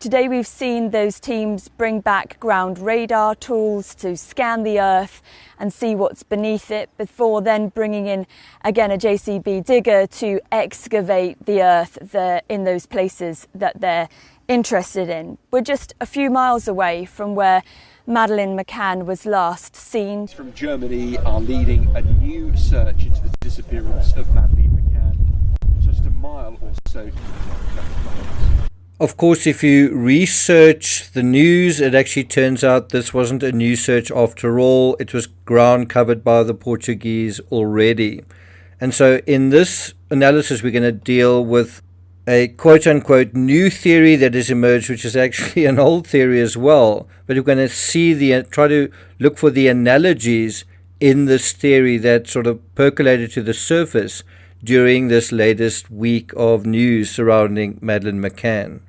Today we've seen those teams bring back ground radar tools to scan the earth and see what's beneath it before then bringing in again a JCB digger to excavate the earth in those places that they're interested in. We're just a few miles away from where Madeleine McCann was last seen. From Germany are leading a new search into the disappearance of Madeleine McCann, just a mile or so. Of course, if you research the news, it actually turns out this wasn't a new search after all. It was ground covered by the Portuguese already. And so in this analysis, we're going to deal with a quote-unquote new theory that has emerged, which is actually an old theory as well. But we're going to try to look for the analogies in this theory that sort of percolated to the surface during this latest week of news surrounding Madeleine McCann.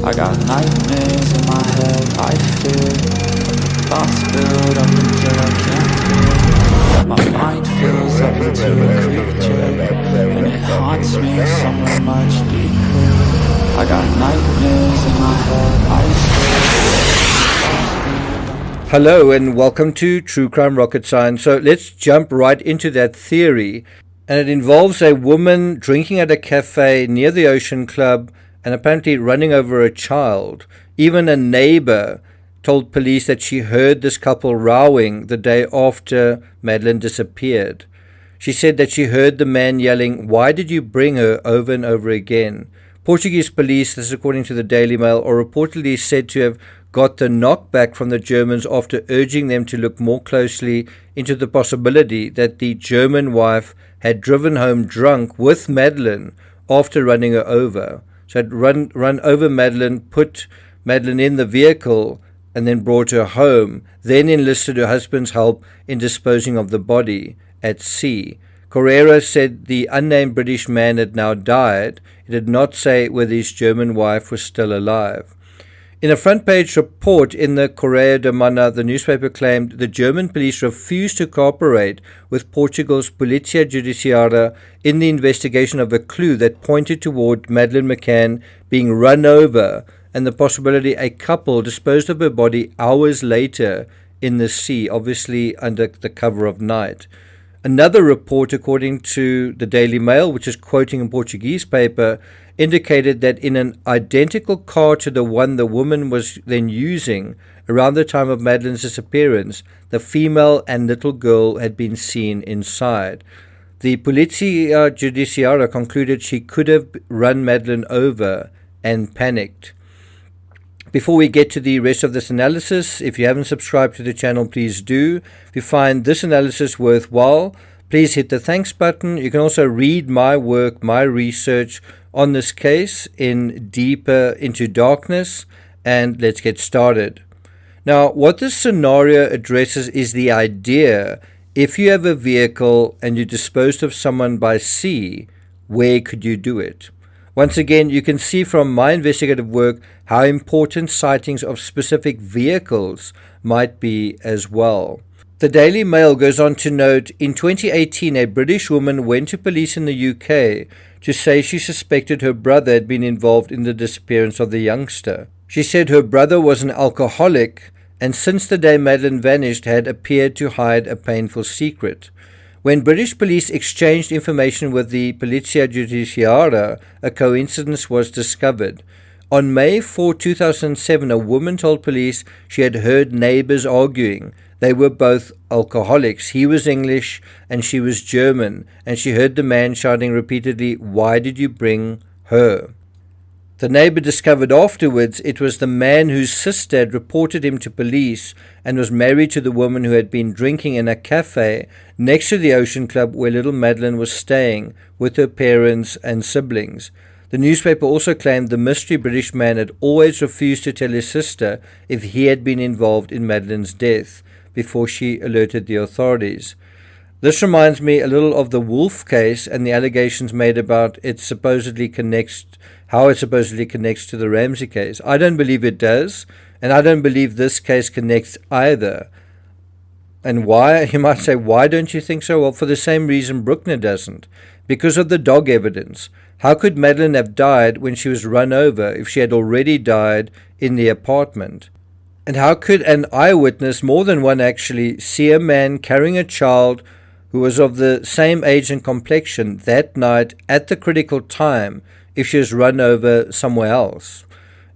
I got nightmares in my head, I fear thoughts build up until I can't feel. My mind fills up into a creature, and it haunts me somewhere much deeper. I got nightmares in my head, I fear. Hello and welcome to True Crime Rocket Science. So let's jump right into that theory. And it involves a woman drinking at a cafe near the Ocean Club and apparently running over a child. Even a neighbor told police that she heard this couple rowing the day after Madeleine disappeared. She said that she heard the man yelling, "Why did you bring her?" over and over again. Portuguese police, this is according to the Daily Mail, are reportedly said to have got the knockback from the Germans after urging them to look more closely into the possibility that the German wife had driven home drunk with Madeleine after running her over. So had run over Madeleine, put Madeleine in the vehicle, and then brought her home, then enlisted her husband's help in disposing of the body at sea. Correro said the unnamed British man had now died. It did not say whether his German wife was still alive. In a front-page report in the Correio da Manhã, the newspaper claimed the German police refused to cooperate with Portugal's Polícia Judiciária in the investigation of a clue that pointed toward Madeleine McCann being run over and the possibility a couple disposed of her body hours later in the sea, obviously under the cover of night. Another report, according to the Daily Mail, which is quoting a Portuguese paper, indicated that in an identical car to the one the woman was then using around the time of Madeleine's disappearance, the female and little girl had been seen inside. The Polícia Judiciária concluded she could have run Madeleine over and panicked. Before we get to the rest of this analysis, if you haven't subscribed to the channel, please do. If you find this analysis worthwhile, please hit the thanks button. You can also read my work, my research on this case in Deeper into Darkness, and let's get started. Now, what this scenario addresses is the idea, if you have a vehicle and you disposed of someone by sea, where could you do it? Once again, you can see from my investigative work how important sightings of specific vehicles might be as well. The Daily Mail goes on to note, in 2018, a British woman went to police in the UK to say she suspected her brother had been involved in the disappearance of the youngster. She said her brother was an alcoholic and since the day Madeleine vanished had appeared to hide a painful secret. When British police exchanged information with the Polícia Judiciária, a coincidence was discovered. On May 4, 2007, a woman told police she had heard neighbors arguing. They were both alcoholics. He was English and she was German, and she heard the man shouting repeatedly, "Why did you bring her?" The neighbor discovered afterwards it was the man whose sister had reported him to police and was married to the woman who had been drinking in a cafe next to the Ocean Club where little Madeleine was staying with her parents and siblings. The newspaper also claimed the mystery British man had always refused to tell his sister if he had been involved in Madeleine's death before she alerted the authorities. This reminds me a little of the Wolf case and the allegations made about how it supposedly connects to the Ramsey case. I don't believe it does, and I don't believe this case connects either. And why? You might say, why don't you think so? Well, for the same reason Bruckner doesn't. Because of the dog evidence. How could Madeleine have died when she was run over if she had already died in the apartment? And how could an eyewitness, more than one actually, see a man carrying a child who was of the same age and complexion that night at the critical time if she was run over somewhere else?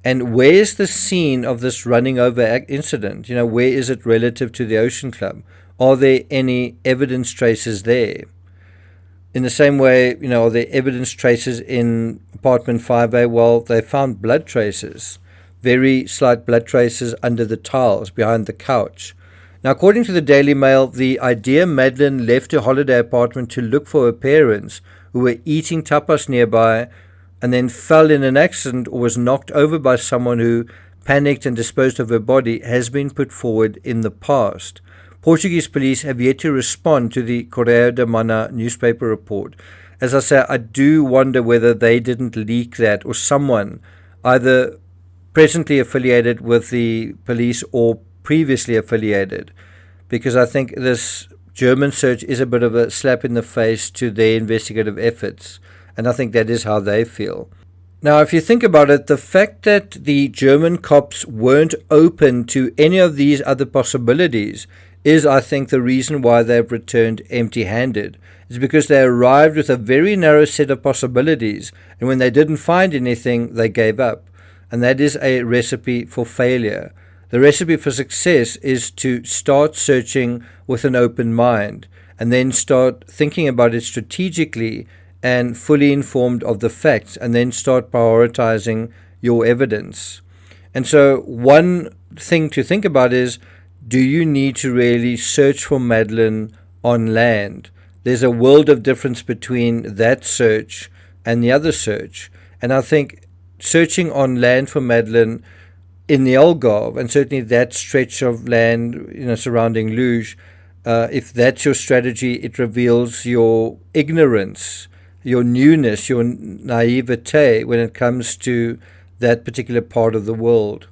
And where is the scene of this running over incident? Where is it relative to the Ocean Club? Are there any evidence traces there? In the same way, are there evidence traces in apartment 5A? Well, they found blood traces, very slight blood traces under the tiles behind the couch. Now, according to the Daily Mail, the idea Madeleine left her holiday apartment to look for her parents, who were eating tapas nearby, and then fell in an accident or was knocked over by someone who panicked and disposed of her body, has been put forward in the past. Portuguese police have yet to respond to the Correio da Manhã newspaper report. As I say, I do wonder whether they didn't leak that, or someone either presently affiliated with the police or previously affiliated, because I think this German search is a bit of a slap in the face to their investigative efforts, and I think that is how they feel. Now, if you think about it, the fact that the German cops weren't open to any of these other possibilities is, I think, the reason why they've returned empty-handed. It's because they arrived with a very narrow set of possibilities, and when they didn't find anything, they gave up. And that is a recipe for failure. The recipe for success is to start searching with an open mind, and then start thinking about it strategically and fully informed of the facts, and then start prioritizing your evidence. And so one thing to think about is, do you need to really search for Madeleine on land? There's a world of difference between that search and the other search. And I think searching on land for Madeleine in the Algarve, and certainly that stretch of land surrounding Luge, if that's your strategy, it reveals your ignorance, your newness, your naivete when it comes to that particular part of the world.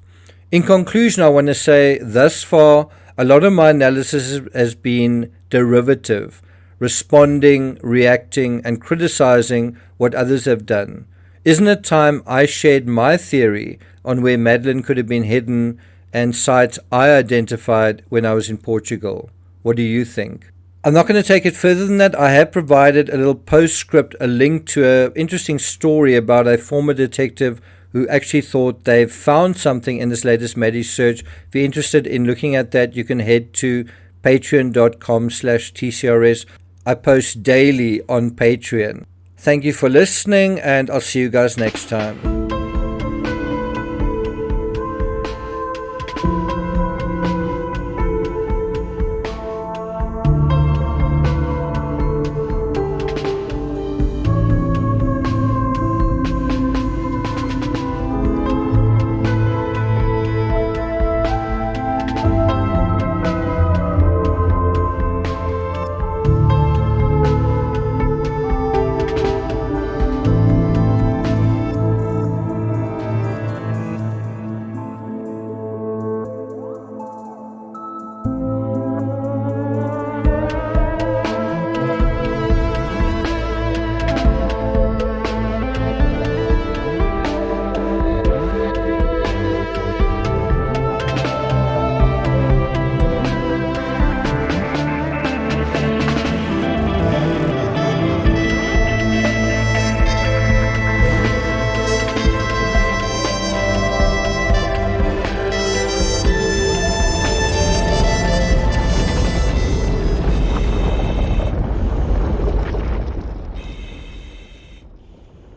In conclusion, I want to say thus far, a lot of my analysis has been derivative, responding, reacting, and criticizing what others have done. Isn't it time I shared my theory on where Madeleine could have been hidden and sites I identified when I was in Portugal? What do you think? I'm not going to take it further than that. I have provided a little postscript, a link to an interesting story about a former detective who actually thought they've found something in this latest MADDIE search. If you're interested in looking at that, you can head to patreon.com/TCRS. I post daily on Patreon. Thank you for listening, and I'll see you guys next time.